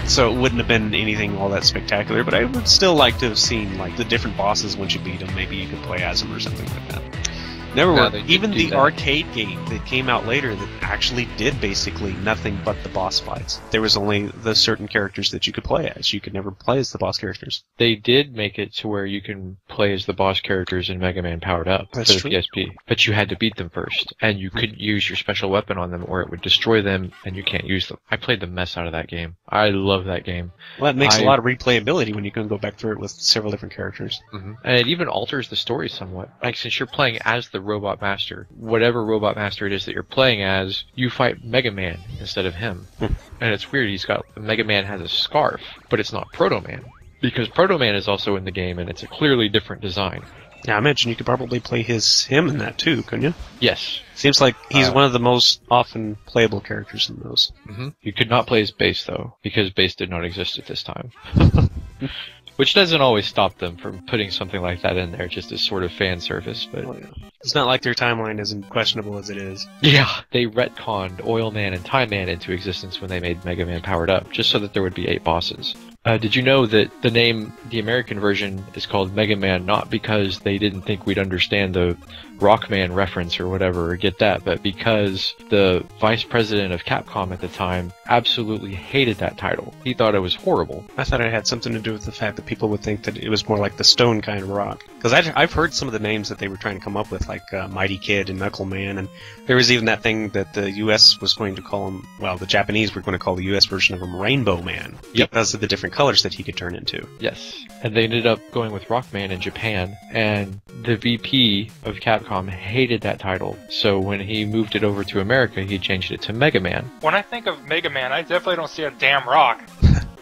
So it wouldn't have been anything all that spectacular, but I would still like to have seen like the different bosses once you beat them. Maybe you could play as them or something like that. Never No, worked. they didn't Even do the that. arcade game that came out later that actually did basically nothing but the boss fights. There was only the certain characters that you could play as. You could never play as the boss characters. They did make it to where you can play as the boss characters in Mega Man Powered Up That's for the true. PSP, but you had to beat them first, and you couldn't use your special weapon on them or it would destroy them, and you can't use them. I played the mess out of that game. I love that game. Well, that makes a lot of replayability when you can go back through it with several different characters. And it even alters the story somewhat. Like, since you're playing as the Robot Master, whatever Robot Master it is that you're playing as, you fight Mega Man instead of him. And it's weird, Mega Man has a scarf, but it's not Proto Man. Because Proto Man is also in the game, and it's a clearly different design. Yeah, I imagine you could probably play him in that too, couldn't you? Yes. Seems like he's one of the most often playable characters in those. You could not play as Bass, though, because Bass did not exist at this time. Which doesn't always stop them from putting something like that in there, just as sort of fan service, but... Oh, yeah. It's not like their timeline isn't questionable as it is. Yeah, they retconned Oil Man and Time Man into existence when they made Mega Man Powered Up, just so that there would be 8 bosses. Did you know that the name, the American version, is called Mega Man not because they didn't think we'd understand the Rockman reference or whatever, or get that, but because the vice president of Capcom at the time absolutely hated that title. He thought it was horrible. I thought it had something to do with the fact that people would think that it was more like the Stone kind of rock. Because I've heard some of the names that they were trying to come up with, like Mighty Kid and Knuckle Man, and there was even that thing that the U.S. was going to call him, well, the Japanese were going to call the U.S. version of him Rainbow Man, because of the different colors that he could turn into. Yes, and they ended up going with Rockman in Japan, and the VP of Capcom hated that title, so when he moved it over to America, he changed it to Mega Man. When I think of Mega Man, I definitely don't see a damn rock.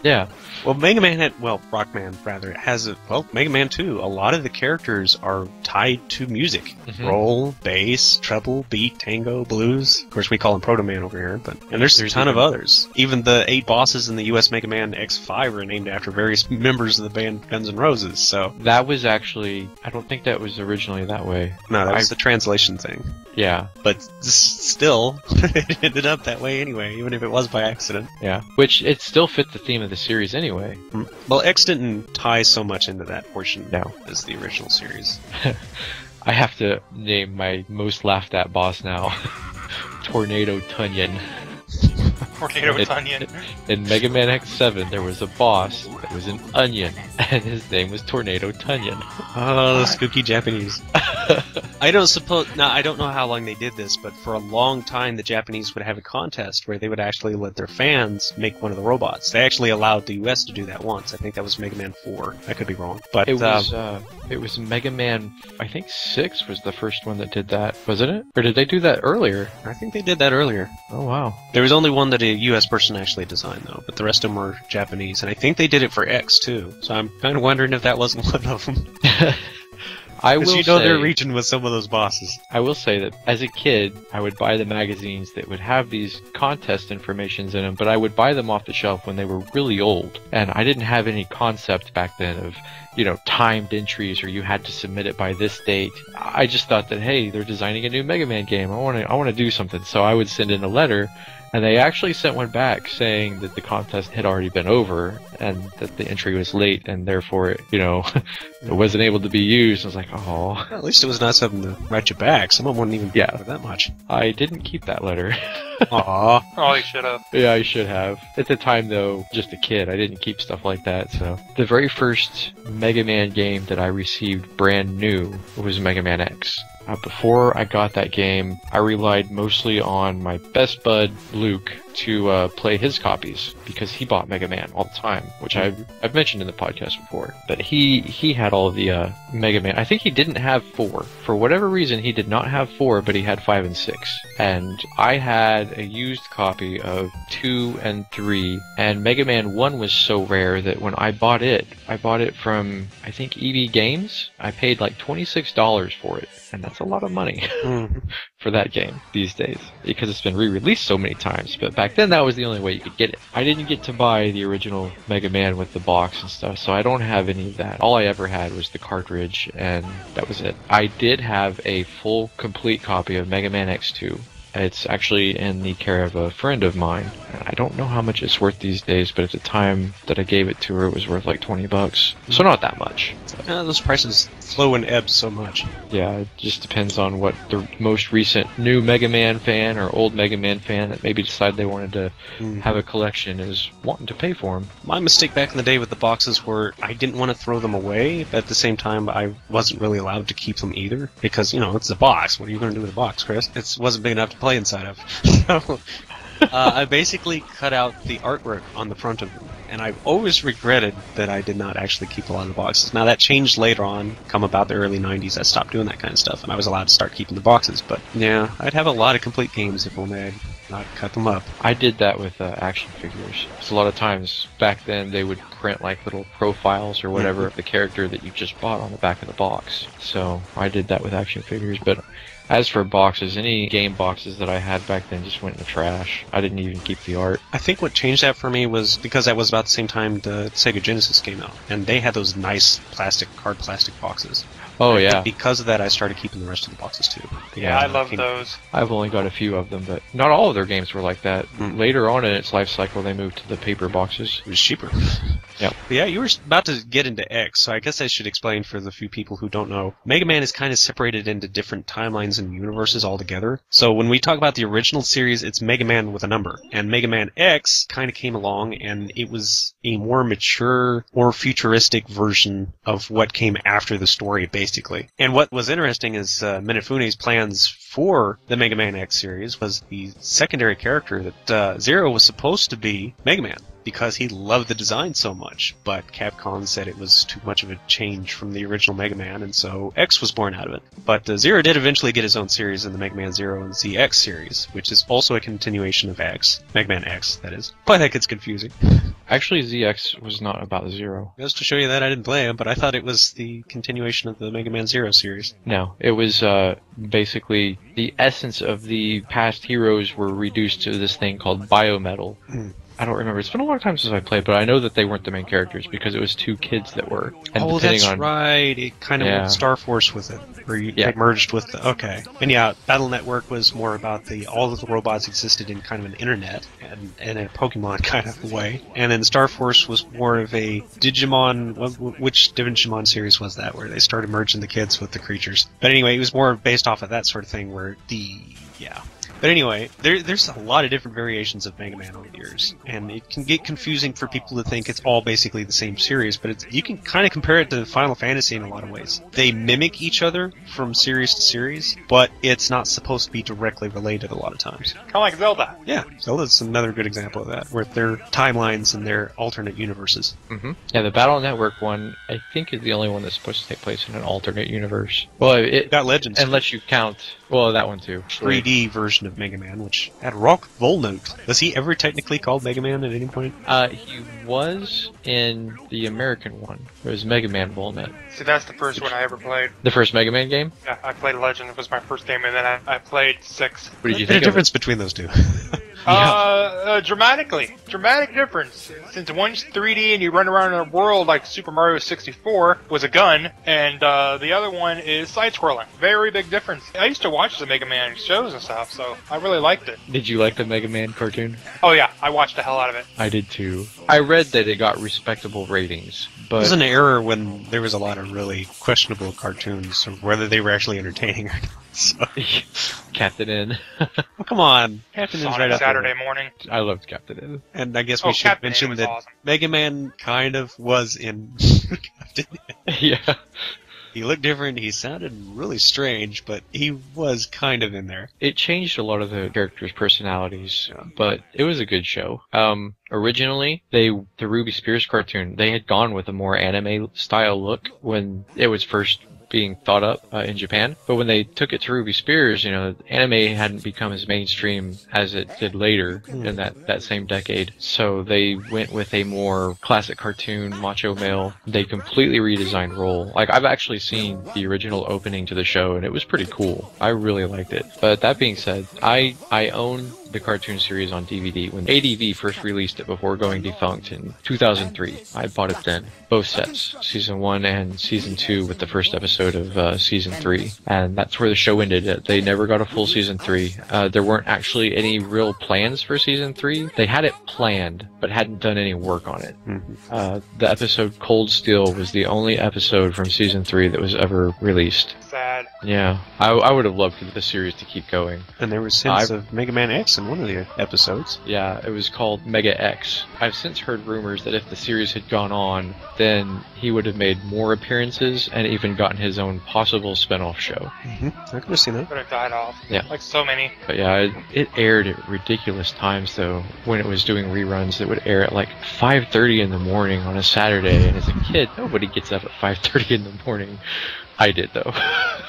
Yeah. Well, Mega Man had, well, Rockman, rather, has Mega Man 2, a lot of the characters are tied to music. Roll, bass, treble, beat, tango, blues. Of course, we call him Proto Man over here, and there's a ton of others. Even the 8 bosses in the US Mega Man X5 are named after various members of the band Guns N' Roses, so... That was actually, I don't think that was originally that way. No, that was the translation thing. Yeah. But still, it ended up that way anyway, even if it was by accident. Yeah. Which, it still fit the theme of the series anyway. Well, X didn't tie so much into that portion No. as the original series. I have to name my most laughed at boss now. Tornado Tunyon. Tornado Tunyon. In Mega Man X7, there was a boss that was an onion, and his name was Tornado Tunyon. Oh, the spooky Japanese. I don't know how long they did this, but for a long time the Japanese would have a contest where they would actually let their fans make one of the robots. They actually allowed the US to do that once. I think that was Mega Man 4. I could be wrong. But it was Mega Man, I think 6 was the first one that did that, wasn't it? Or did they do that earlier? I think they did that earlier. Oh, wow. There was only one that a US person actually designed, though, but the rest of them were Japanese. And I think they did it for X, too. So I'm kind of wondering if that wasn't one of them. Because their region with some of those bosses. I will say that as a kid, I would buy the magazines that would have these contest informations in them, but I would buy them off the shelf when they were really old. And I didn't have any concept back then of, timed entries or you had to submit it by this date. I just thought that, hey, they're designing a new Mega Man game. I want to do something. So I would send in a letter. And they actually sent one back saying that the contest had already been over and that the entry was late and therefore, it wasn't able to be used. I was like, oh. Well, at least it was not something to write you back. Someone wouldn't even pay for that much. I didn't keep that letter. Aww. Oh, you should have. Yeah, I should have. At the time, though, just a kid. I didn't keep stuff like that, so. The very first Mega Man game that I received brand new was Mega Man X. Before I got that game, I relied mostly on my best bud, Luke, to play his copies, because he bought Mega Man all the time, which I've mentioned in the podcast before. But he had all of the Mega Man. I think he didn't have 4. For whatever reason, he did not have 4, but he had 5 and 6. And I had a used copy of 2 and 3, and Mega Man 1 was so rare that when I bought it from, I think, EB Games. I paid like $26 for it, and that's a lot of money for that game these days, because it's been re-released so many times. But back then, that was the only way you could get it. I didn't get to buy the original Mega Man with the box and stuff, so I don't have any of that. All I ever had was the cartridge, and that was it. I did have a full, complete copy of Mega Man X2, It's actually in the care of a friend of mine. I don't know how much it's worth these days, but at the time that I gave it to her, it was worth like $20. So not that much. Those prices flow and ebb so much. Yeah, it just depends on what the most recent new Mega Man fan or old Mega Man fan that maybe decided they wanted to have a collection is wanting to pay for them. My mistake back in the day with the boxes were I didn't want to throw them away, but at the same time I wasn't really allowed to keep them either, because, it's a box. What are you going to do with a box, Chris? It wasn't big enough to play inside of. So, I basically cut out the artwork on the front of them, and I've always regretted that I did not actually keep a lot of the boxes. Now, that changed later on, come about the early 90s. I stopped doing that kind of stuff, and I was allowed to start keeping the boxes, but yeah, I'd have a lot of complete games if only I'd not cut them up. I did that with action figures. So a lot of times back then they would print like little profiles or whatever of the character that you just bought on the back of the box. So I did that with action figures, but as for boxes, any game boxes that I had back then just went in the trash. I didn't even keep the art. I think what changed that for me was because that was about the same time the Sega Genesis came out, and they had those nice hard plastic boxes. Oh, yeah. Because of that, I started keeping the rest of the boxes too. Yeah, I love those. I've only got a few of them, but not all of their games were like that. Later on in its life cycle, they moved to the paper boxes. It was cheaper. Yep. But yeah, you were about to get into X, so I guess I should explain for the few people who don't know. Mega Man is kind of separated into different timelines and universes altogether. So when we talk about the original series, it's Mega Man with a number. And Mega Man X kind of came along, and it was a more mature, more futuristic version of what came after the story, basically. And what was interesting is Minafune's plans for the Mega Man X series was the secondary character that Zero was supposed to be Mega Man, because he loved the design so much, but Capcom said it was too much of a change from the original Mega Man, and so X was born out of it. But Zero did eventually get his own series in the Mega Man Zero and ZX series, which is also a continuation of X. Mega Man X, that is. But that gets confusing. Actually, ZX was not about Zero. Just to show you that, I didn't play him, but I thought it was the continuation of the Mega Man Zero series. No, it was basically the essence of the past heroes were reduced to this thing called biometal. I don't remember. It's been a long time since I played, but I know that they weren't the main characters because it was two kids that were. And that's right. It kind of went Star Force with it, where you merged with the... Okay. And yeah, Battle Network was more about all of the robots existed in kind of an internet and in a Pokemon kind of way. And then Star Force was more of a Digimon... Which Digimon series was that, where they started merging the kids with the creatures? But anyway, it was more based off of that sort of thing where But anyway, there's a lot of different variations of Mega Man over the years, and it can get confusing for people to think it's all basically the same series, but you can kind of compare it to Final Fantasy in a lot of ways. They mimic each other from series to series, but it's not supposed to be directly related a lot of times. Kind of like Zelda. Yeah, Zelda's another good example of that, where their timelines and their alternate universes. Yeah, the Battle Network one, I think, is the only one that's supposed to take place in an alternate universe. Well, it got Legends. Unless you count... Well, that one too. 3D version of Mega Man, which had Rock Volnut. Was he ever technically called Mega Man at any point? He was in the American one. It was Mega Man Volnut. See, that's the first one I ever played. The first Mega Man game? Yeah, I played Legend. It was my first game, and then I played 6. What did you think? There's a difference between those two. Dramatic difference. Since one's 3D and you run around in a world like Super Mario 64 with a gun, and the other one is side-scrolling. Very big difference. I used to watch the Mega Man shows and stuff, so I really liked it. Did you like the Mega Man cartoon? Oh yeah, I watched the hell out of it. I did too. I read that it got respectable ratings, but... It was an era when there was a lot of really questionable cartoons, or whether they were actually entertaining or not. So. Captain N. Oh, come on. Captain N's right up Saturday morning. I loved Captain N. And I guess we should Captain mention that awesome. Mega Man kind of was in Captain N. Yeah. He looked different, he sounded really strange, but he was kind of in there. It changed a lot of the characters' personalities, but it was a good show. Originally, the Ruby Spears cartoon, they had gone with a more anime-style look when it was first being thought up in Japan. But when they took it to Ruby Spears, anime hadn't become as mainstream as it did later in that same decade. So they went with a more classic cartoon, macho male. They completely redesigned Roll. Like, I've actually seen the original opening to the show, and it was pretty cool. I really liked it. But that being said, I own the cartoon series on DVD when ADV first released it before going defunct in 2003. I bought it then, both sets, season 1 and season 2, with the first episode of season 3. And that's where the show ended. They never got a full season 3. There weren't actually any real plans for season 3. They had it planned, but hadn't done any work on it. The episode Cold Steel was the only episode from season 3 that was ever released. Sad. Yeah, I would have loved the series to keep going. And there was hints of Mega Man X in one of the episodes. Yeah, it was called Mega X. I've since heard rumors that if the series had gone on, then he would have made more appearances and even gotten his own possible spin-off show. I could have seen that. Could have died off. Yeah. Like so many. But yeah, it aired at ridiculous times, though. When it was doing reruns, it would air at like 5:30 in the morning on a Saturday, and as a kid, nobody gets up at 5:30 in the morning. I did, though.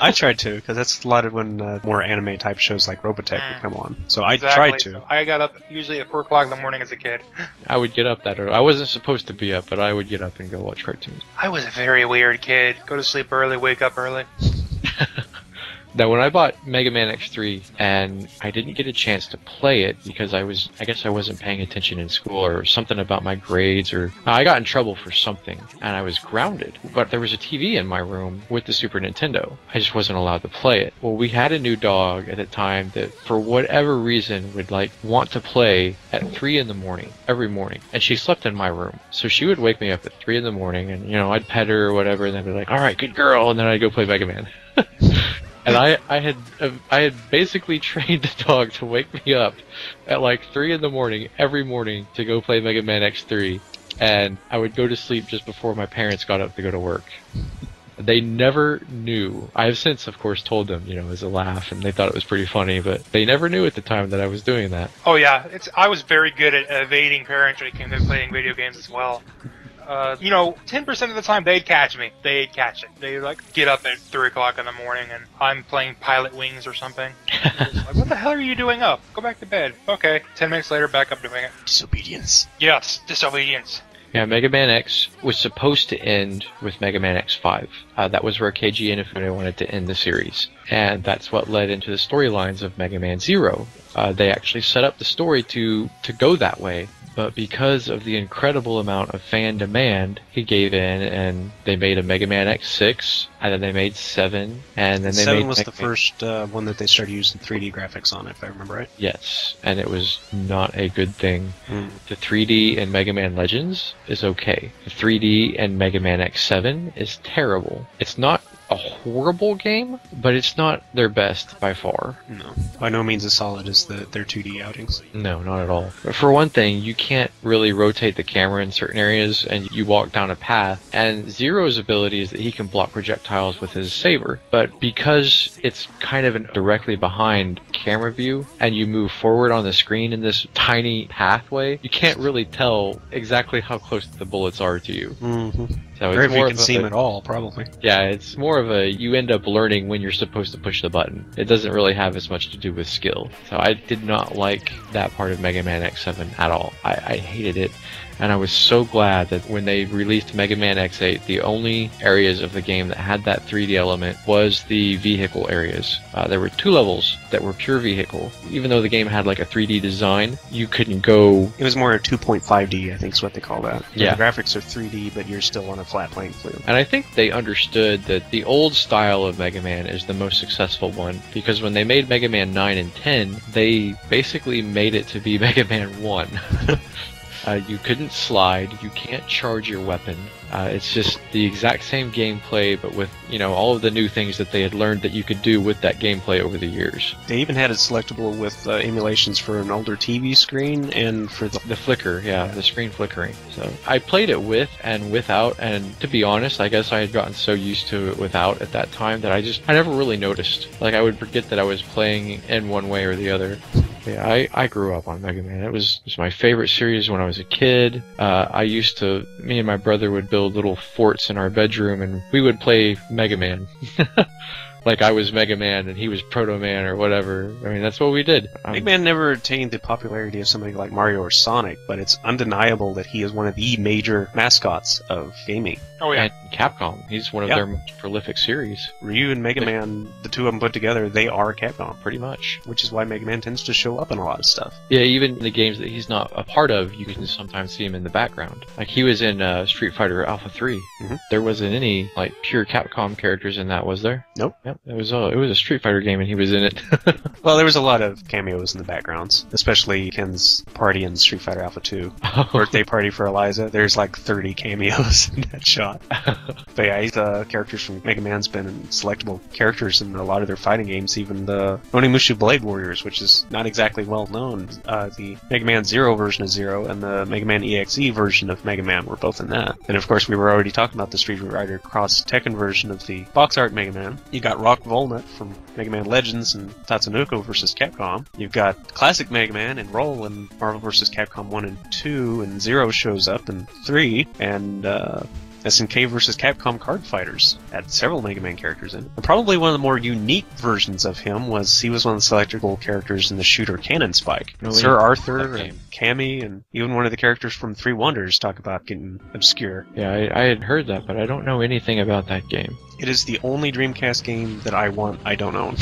I tried to, because that's a lot of when more anime-type shows like Robotech would come on. So I Exactly. tried to. I got up usually at 4 o'clock in the morning as a kid. I would get up that early. I wasn't supposed to be up, but I would get up and go watch cartoons. I was a very weird kid. Go to sleep early, wake up early. Now, when I bought Mega Man X3, and I didn't get a chance to play it because I guess I wasn't paying attention in school or something about my grades, or I got in trouble for something, and I was grounded. But there was a TV in my room with the Super Nintendo. I just wasn't allowed to play it. Well, we had a new dog at the time that, for whatever reason, would want to play at 3 in the morning, every morning. And she slept in my room. So she would wake me up at 3 in the morning, and, I'd pet her or whatever, and then be like, all right, good girl, and then I'd go play Mega Man. And I had basically trained the dog to wake me up at like 3 in the morning every morning to go play Mega Man X3, and I would go to sleep just before my parents got up to go to work. They never knew. I have since, of course, told them, as a laugh, and they thought it was pretty funny, but they never knew at the time that I was doing that. Oh yeah, I was very good at evading parents when it came to playing video games as well. 10% of the time they'd catch me. They'd catch it. They'd get up at 3 o'clock in the morning and I'm playing Pilot Wings or something. What the hell are you doing up? Go back to bed. Okay. 10 minutes later, back up doing it. Disobedience. Yes, disobedience. Yeah, Mega Man X was supposed to end with Mega Man X5. That was where Keiji Inafune wanted to end the series. And that's what led into the storylines of Mega Man Zero. They actually set up the story to go that way. But because of the incredible amount of fan demand, he gave in, and they made a Mega Man X6, and then they made 7, and then they 7 made... was the first one that they started using 3D graphics on, if I remember right. Yes, and it was not a good thing. The 3D in Mega Man Legends is okay. The 3D in Mega Man X7 is terrible. It's not a horrible game, but it's not their best by far. No, by no means as solid as their 2D outings. No, not at all. For one thing, you can't really rotate the camera in certain areas, and you walk down a path, and Zero's ability is that he can block projectiles with his saber, but because it's kind of directly behind camera view, and you move forward on the screen in this tiny pathway, you can't really tell exactly how close the bullets are to you. So or it's if more you can see him at all, probably. Yeah, it's more of a, you end up learning when you're supposed to push the button. It doesn't really have as much to do with skill. So I did not like that part of Mega Man X7 at all. I hated it. And I was so glad that when they released Mega Man X8, the only areas of the game that had that 3D element was the vehicle areas. There were 2 levels that were pure vehicle. Even though the game had like a 3D design, you couldn't go... It was more a 2.5D, I think is what they call that. Yeah. The graphics are 3D, but you're still on a flat playing field. And I think they understood that the old style of Mega Man is the most successful one, because when they made Mega Man 9 and 10, they basically made it to be Mega Man 1. You couldn't slide, you can't charge your weapon. It's just the exact same gameplay, but with, all of the new things that they had learned that you could do with that gameplay over the years. They even had it selectable with emulations for an older TV screen and for the flicker, the screen flickering. So I played it with and without, and to be honest, I guess I had gotten so used to it without at that time that I never really noticed. Like, I would forget that I was playing in one way or the other. Yeah, I grew up on Mega Man. It was my favorite series when I was a kid. Me and my brother would build little forts in our bedroom, and we would play Mega Man. like I was Mega Man and he was Proto Man or whatever. I mean, that's what we did. Mega Man never attained the popularity of somebody like Mario or Sonic, but it's undeniable that he is one of the major mascots of gaming. Oh yeah. And Capcom, he's one of their most prolific series. Ryu and Mega Man, the two of them put together, they are Capcom, Pretty much. which is why Mega Man tends to show up in a lot of stuff. Yeah, even the games that he's not a part of, you can sometimes see him in the background. Like he was in Street Fighter Alpha 3. There wasn't any like pure Capcom characters in that, was there? Nope. Yep, it was a Street Fighter game and he was in it. Well, there was a lot of cameos in the backgrounds, especially Ken's party in Street Fighter Alpha 2. Birthday party for Eliza. There's like 30 cameos in that shot. But yeah, he's characters from Mega Man's been selectable characters in a lot of their fighting games, even the Onimusha Blade Warriors, which is not exactly well known. The Mega Man Zero version of Zero and the Mega Man EXE version of Mega Man were both in that. And of course, we were already talking about the Street Fighter Cross Tekken version of the box art Mega Man. You got Rock Volnut from Mega Man Legends and Tatsunoko vs. Capcom. You've got classic Mega Man and Roll in Marvel vs. Capcom 1 and 2, and Zero shows up in 3, and SNK vs. Capcom Card Fighters had several Mega Man characters in it. And probably one of the more unique versions of him was he was one of the selectable characters in the shooter Cannon Spike. Sir Arthur and Cammy and even one of the characters from Three Wonders talk about getting obscure. Yeah, I had heard that, but I don't know anything about that game. It is the only Dreamcast game that I want I don't own.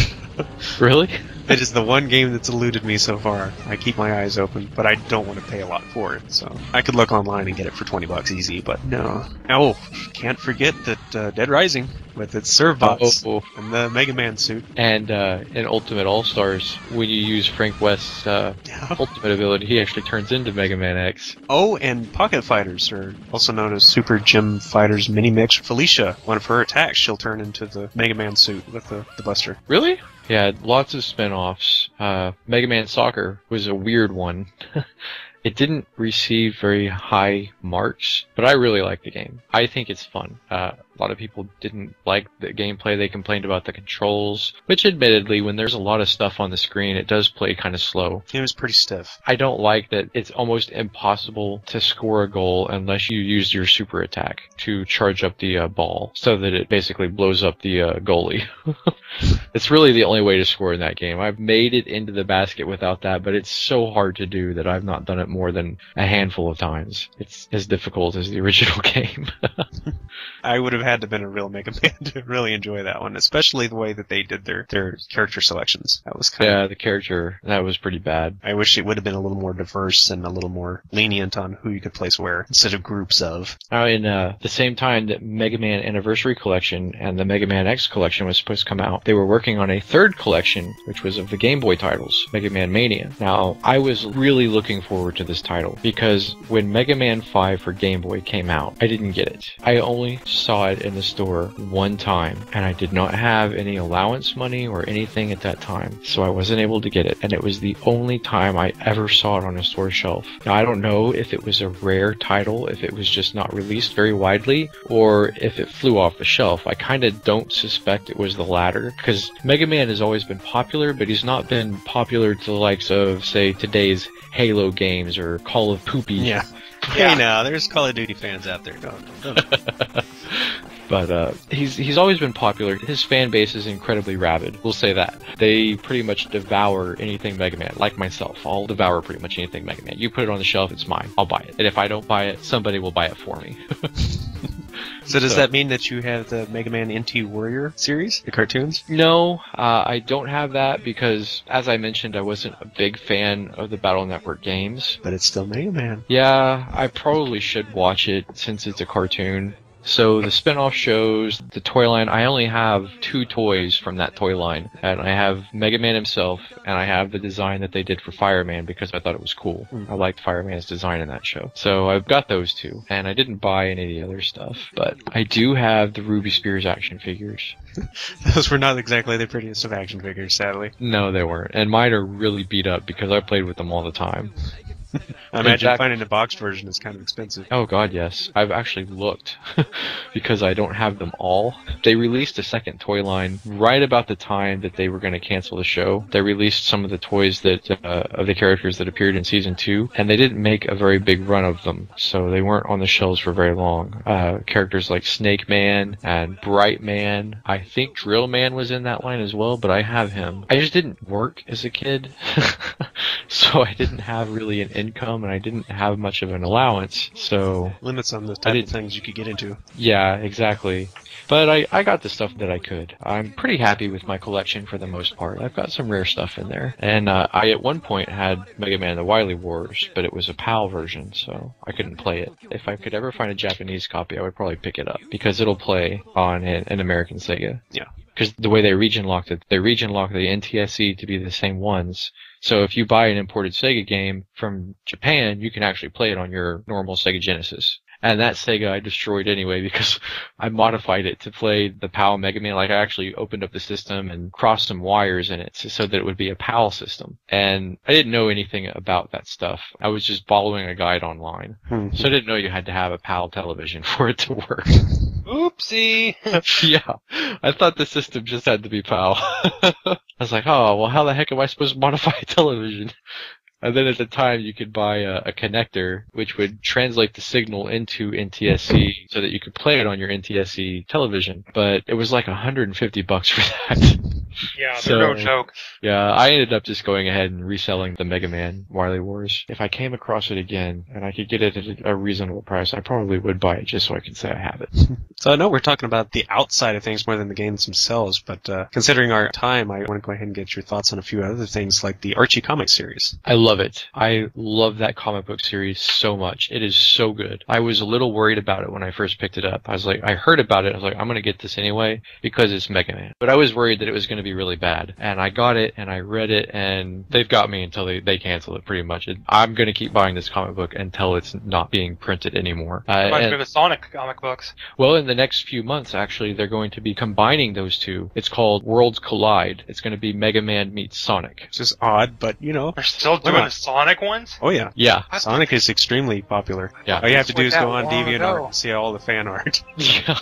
Really? It is the one game that's eluded me so far. I keep my eyes open, but I don't want to pay a lot for it. So I could look online and get it for $20 easy, but no. Oh, can't forget that Dead Rising with its Servbots and the Mega Man suit. And in Ultimate All-Stars, when you use Frank West's ultimate ability, he actually turns into Mega Man X. Oh, and Pocket Fighters, or also known as Super Gym Fighters Mini Mix. Felicia, one of her attacks, she'll turn into the Mega Man suit with the Buster. Really? Yeah, lots of spin-offs. Mega Man Soccer was a weird one. It didn't receive very high marks, but I really like the game. I think it's fun. A lot of people didn't like the gameplay. They complained about the controls, which admittedly, when there's a lot of stuff on the screen, it does play kind of slow. It was pretty stiff. I don't like that it's almost impossible to score a goal unless you use your super attack to charge up the ball so that it basically blows up the goalie. It's really the only way to score in that game. I've made it into the basket without that, but it's so hard to do that I've not done it more than a handful of times. It's as difficult as the original game. I would have had to have been a real Mega Man to really enjoy that one, especially the way that they did their character selections. That was kind of... the character, that was pretty bad. I wish it would have been a little more diverse and a little more lenient on who you could place where, instead of groups of. In the same time that Mega Man Anniversary Collection and the Mega Man X Collection was supposed to come out, they were working on a third collection, which was of the Game Boy titles, Mega Man Mania. Now, I was really looking forward to this title, because when Mega Man 5 for Game Boy came out, I didn't get it. I only saw it in the store one time, and I did not have any allowance money or anything at that time, so I wasn't able to get it, and it was the only time I ever saw it on a store shelf. Now, I don't know if it was a rare title, if it was just not released very widely, or if it flew off the shelf. I kind of don't suspect it was the latter, because Mega Man has always been popular, but he's not been popular to the likes of, say, today's Halo games or Call of Poopy. Yeah. Hey, now, there's Call of Duty fans out there. Don't. But he's always been popular. His fan base is incredibly rabid. We'll say that. They pretty much devour anything Mega Man, like myself. I'll devour pretty much anything Mega Man. You put it on the shelf, it's mine. I'll buy it. And if I don't buy it, somebody will buy it for me. So does that mean that you have the Mega Man NT Warrior series, the cartoons? No, I don't have that because, as I mentioned, I wasn't a big fan of the Battle Network games. But it's still Mega Man. Yeah, I probably should watch it since it's a cartoon. So the spin-off shows, the toy line, I only have 2 toys from that toy line. And I have Mega Man himself, and I have the design that they did for Fireman because I thought it was cool. I liked Fireman's design in that show. So I've got those 2. And I didn't buy any of the other stuff. But I do have the Ruby Spears action figures. Those were not exactly the prettiest of action figures, sadly. No, they weren't. And mine are really beat up because I played with them all the time. I imagine finding a boxed version is kind of expensive. Oh god, yes. I've actually looked because I don't have them all. They released a second toy line right about the time that they were going to cancel the show. They released some of the toys that of the characters that appeared in season 2, and they didn't make a very big run of them, so they weren't on the shelves for very long. Characters like Snake Man and Bright Man. I think Drill Man was in that line as well, but I have him. I just didn't work as a kid, so I didn't have really an income, and I didn't have much of an allowance, so... Limits on the type of things you could get into. Yeah, exactly. But I got the stuff that I could. I'm pretty happy with my collection for the most part. I've got some rare stuff in there. And I at one point had Mega Man the Wily Wars, but it was a PAL version, so I couldn't play it. If I could ever find a Japanese copy, I would probably pick it up, because it'll play on an American Sega. Yeah. Because the way they region locked it, they region locked the NTSC to be the same ones. So if you buy an imported Sega game from Japan, you can actually play it on your normal Sega Genesis. And that Sega I destroyed anyway because I modified it to play the PAL Mega Man. Like, I actually opened up the system and crossed some wires in it so that it would be a PAL system. And I didn't know anything about that stuff. I was just following a guide online. So I didn't know you had to have a PAL television for it to work. Oopsie! Yeah, I thought the system just had to be PAL. I was like, oh, well, how the heck am I supposed to modify a television? And then at the time, you could buy a connector, which would translate the signal into NTSC so that you could play it on your NTSC television. But it was like $150 for that. Yeah, they're no joke. Yeah, I ended up just going ahead and reselling the Mega Man Wily Wars. If I came across it again and I could get it at a reasonable price, I probably would buy it just so I could say I have it. So I know we're talking about the outside of things more than the games themselves, but considering our time, I want to go ahead and get your thoughts on a few other things like the Archie comic series. I love it. I love that comic book series so much. It is so good. I was a little worried about it when I first picked it up. I was like, I heard about it. I was like, I'm going to get this anyway because it's Mega Man. But I was worried that it was going to be really bad. And I got it and I read it and they've got me until they cancel it pretty much. I'm going to keep buying this comic book until it's not being printed anymore. Reminds me of the Sonic comic books. Well, in the next few months, actually, they're going to be combining those two. It's called Worlds Collide. It's going to be Mega Man meets Sonic. It's just odd, but you know. They're still doing the Sonic ones? Oh, yeah. Yeah. Sonic is extremely popular. Yeah. All you have to do is go on DeviantArt and see all the fan art. Yeah.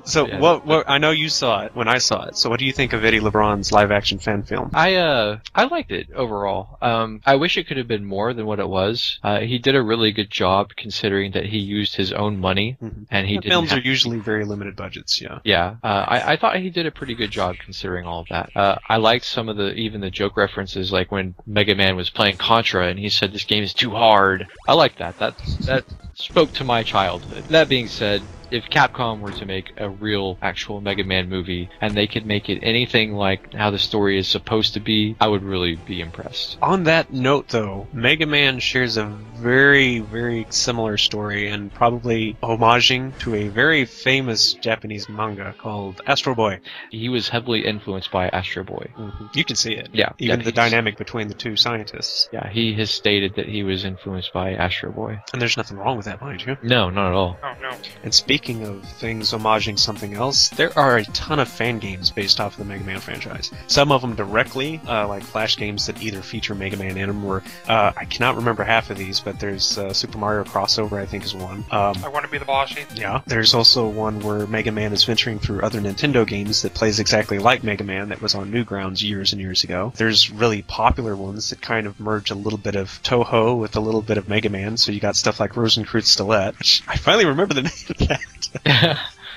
So, what I know you saw it when I saw it. So, what do you think of Eddie LeBron's live-action fan film? I liked it overall. I wish it could have been more than what it was. He did a really good job considering that he used his own money, and he didn't. Films are usually very limited budgets. Yeah. Yeah. I thought he did a pretty good job considering all of that. I liked some of even the joke references, like when Mega Man was playing Contra and he said this game is too hard. I liked that. That spoke to my childhood. That being said, if Capcom were to make a real, actual Mega Man movie, and they could make it anything like how the story is supposed to be, I would really be impressed. On that note, though, Mega Man shares a very, very similar story, and probably homaging to a very famous Japanese manga called Astro Boy. He was heavily influenced by Astro Boy. You can see it. Yeah. Even the dynamic between the two scientists. Yeah, he has stated that he was influenced by Astro Boy. And there's nothing wrong with that, mind you. No, not at all. Oh, no. And speaking of things homaging something else, there are a ton of fan games based off of the Mega Man franchise. Some of them directly, like Flash games that either feature Mega Man in them, or I cannot remember half of these, but there's Super Mario Crossover, I think, is one. I Want to Be the Bossy. Yeah. There's also one where Mega Man is venturing through other Nintendo games that plays exactly like Mega Man that was on Newgrounds years and years ago. There's really popular ones that kind of merge a little bit of Toho with a little bit of Mega Man, so you got stuff like Rosencreutz Stilette, which I finally remember the name of that.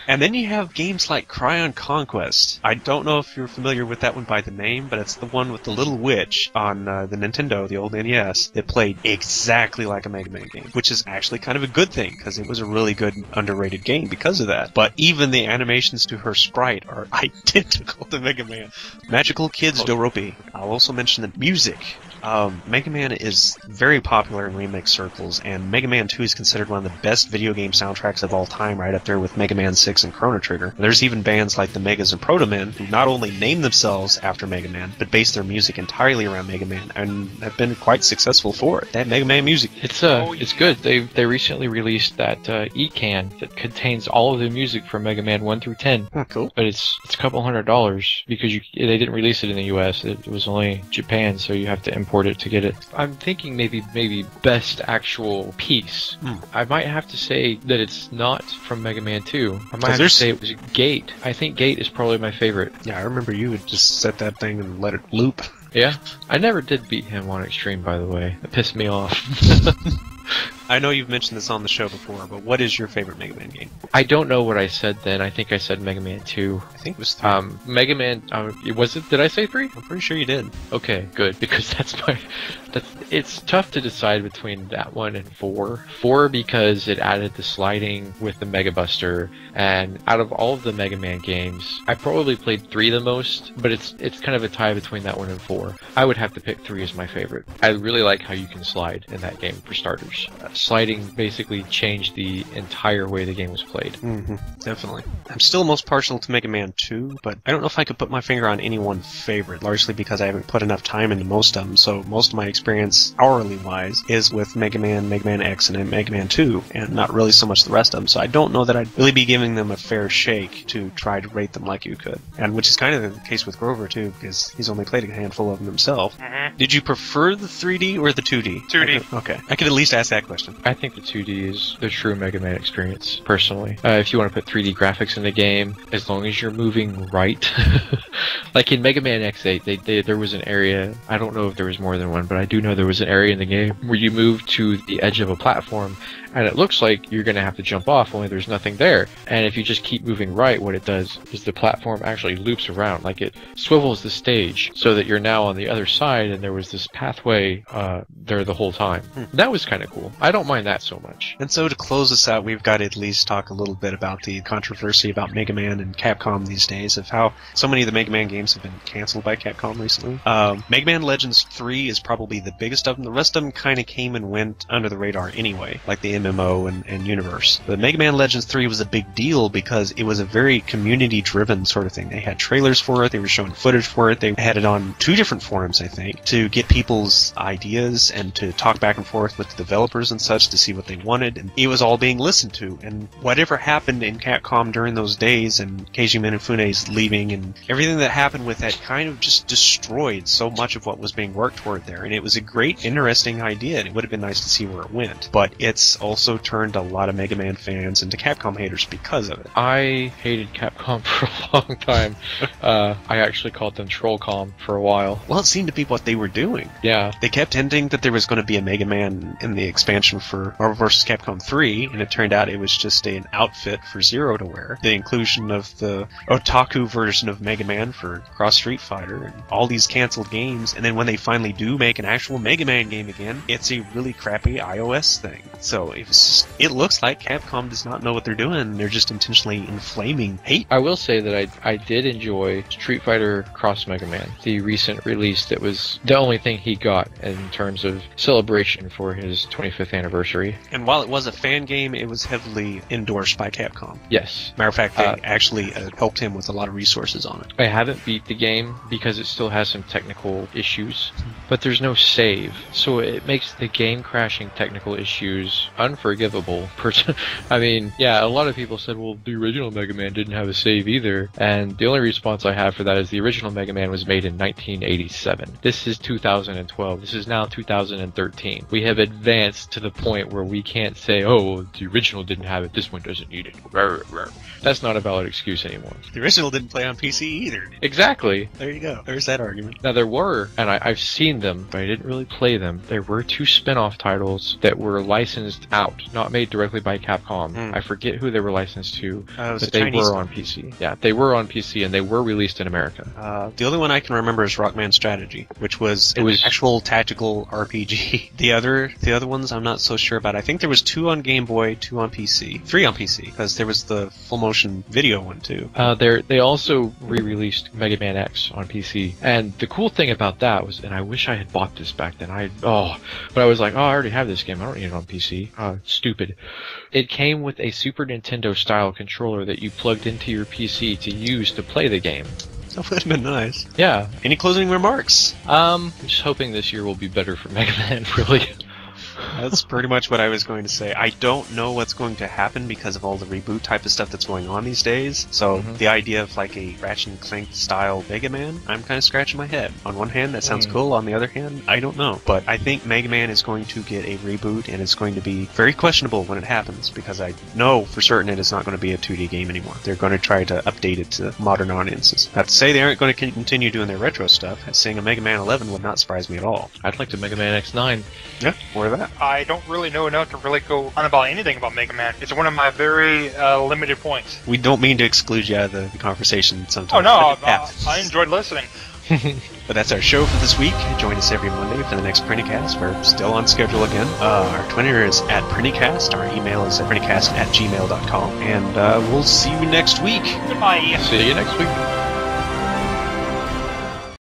And then you have games like Cryon Conquest. I don't know if you're familiar with that one by the name, but it's the one with the little witch on the Nintendo, the old NES, that played exactly like a Mega Man game, which is actually kind of a good thing, because it was a really good, underrated game because of that. But even the animations to her sprite are identical to Mega Man. Magical Kids Doropi. I'll also mention the music. Mega Man is very popular in remix circles, and Mega Man 2 is considered one of the best video game soundtracks of all time, right up there with Mega Man 6 and Chrono Trigger. There's even bands like the Megas and Proto Men who not only name themselves after Mega Man, but base their music entirely around Mega Man, and have been quite successful for it. That Mega Man music. It's good. They recently released that E-Can that contains all of the music from Mega Man 1 through 10. Oh, cool. But it's a couple $100 because they didn't release it in the US. It was only Japan, so you have to import import it to get it. I'm thinking maybe best actual piece. I might have to say that it's not from Mega Man 2. I might have to say it was Gate. I think Gate is probably my favorite. Yeah, I remember you would just set that thing and let it loop. Yeah, I never did beat him on Extreme, by the way. It pissed me off. I know you've mentioned this on the show before, but what is your favorite Mega Man game? I don't know what I said then. I think I said Mega Man 2. I think it was 3. Mega Man, was it? Did I say 3? I'm pretty sure you did. Okay, good, because it's tough to decide between that one and 4. 4 because it added the sliding with the Mega Buster, and out of all of the Mega Man games, I probably played 3 the most, but it's kind of a tie between that one and 4. I would have to pick 3 as my favorite. I really like how you can slide in that game, for starters. Sliding basically changed the entire way the game was played. Definitely. I'm still most partial to Mega Man 2, but I don't know if I could put my finger on any one favorite, largely because I haven't put enough time into most of them, so most of my experience, hourly-wise, is with Mega Man X, and Mega Man 2, and not really so much the rest of them, so I don't know that I'd really be giving them a fair shake to try to rate them like you could. And which is kind of the case with Grover, too, because he's only played a handful of them himself. Did you prefer the 3D or the 2D? 2D. Okay. I could at least ask that question. I think the 2D is the true Mega Man experience, personally. If you want to put 3D graphics in the game, as long as you're moving right. Like in Mega Man X8, there was an area, I don't know if there was more than one, but I do know there was an area in the game where you move to the edge of a platform, and it looks like you're going to have to jump off, only there's nothing there. And if you just keep moving right, what it does is the platform actually loops around, like it swivels the stage so that you're now on the other side, and there was this pathway there the whole time. That was kind of cool. I don't mind that so much. And so to close this out, we've got to at least talk a little bit about the controversy about Mega Man and Capcom these days, of how so many of the Mega Man games have been canceled by Capcom recently. Mega Man Legends 3 is probably the biggest of them. The rest of them kind of came and went under the radar anyway, like the MMO and Universe. But Mega Man Legends 3 was a big deal because it was a very community-driven sort of thing. They had trailers for it, they were showing footage for it, they had it on 2 different forums, I think, to get people's ideas and to talk back and forth with the developers and such to see what they wanted, and it was all being listened to. And whatever happened in Capcom during those days, and Keiji Minefune's leaving, and everything that happened with that kind of just destroyed so much of what was being worked toward there. And it was a great, interesting idea, and it would have been nice to see where it went. But it's also turned a lot of Mega Man fans into Capcom haters because of it. I hated Capcom for a long time. I actually called them Trollcom for a while. Well, it seemed to be what they were doing. Yeah. They kept hinting that there was going to be a Mega Man in the expansion for Marvel vs. Capcom 3, and it turned out it was just an outfit for Zero to wear. The inclusion of the otaku version of Mega Man for Cross Street Fighter, and all these canceled games, and then when they finally do make an actual Mega Man game again, it's a really crappy iOS thing. So it looks like Capcom does not know what they're doing. They're just intentionally inflaming hate. I will say that I did enjoy Street Fighter Cross Mega Man, the recent release that was the only thing he got in terms of celebration for his 25th anniversary. And while it was a fan game, it was heavily endorsed by Capcom. Yes. Matter of fact, they actually helped him with a lot of resources on it. I haven't beat the game because it still has some technical issues, but there's no save, so it makes the game crashing technical issues unforgivable. I mean, yeah, a lot of people said, well, the original Mega Man didn't have a save either, and the only response I have for that is the original Mega Man was made in 1987. This is 2012. This is now 2013. We have advanced to the point where we can't say, oh, the original didn't have it, this one doesn't need it. That's not a valid excuse anymore. The original didn't play on PC either. Exactly. There you go. There's that argument. Now there were, and I've seen them, but I didn't really play them, there were 2 spin-off titles that were licensed out, not made directly by Capcom. I forget who they were licensed to, but they were on PC. Yeah, they were on PC, and they were released in America. The only one I can remember is Rockman Strategy, which was an actual tactical RPG. The other ones I'm not so sure about. I think there was 2 on Game Boy, 2 on PC, 3 on PC, because there was the full motion video one too. They also re-released Mega Man X on PC, and the cool thing about that was, and I wish I had bought this back then. But I was like, I already have this game. I don't need it on PC. Stupid. It came with a Super Nintendo style controller that you plugged into your PC to use to play the game. That would have been nice. Yeah. Any closing remarks? I'm just hoping this year will be better for Mega Man, really. That's pretty much what I was going to say. I don't know what's going to happen because of all the reboot type of stuff that's going on these days. So the idea of like a Ratchet and Clank style Mega Man, I'm kind of scratching my head. On one hand, that sounds cool. On the other hand, I don't know. But I think Mega Man is going to get a reboot, and it's going to be very questionable when it happens because I know for certain it is not going to be a 2D game anymore. They're going to try to update it to modern audiences. Not to say they aren't going to continue doing their retro stuff. Seeing a Mega Man 11 would not surprise me at all. I'd like to Mega Man X9. Yeah, more of that. I don't really know enough to really go on about anything about Mega Man. It's one of my very limited points. We don't mean to exclude you out of the conversation sometimes. Oh no, I enjoyed listening. But that's our show for this week. Join us every Monday for the next PrinnyCast. We're still on schedule again. Our Twitter is @PrinnyCast. Our email is PrinnyCast@gmail.com. And we'll see you next week. Goodbye. See you next week.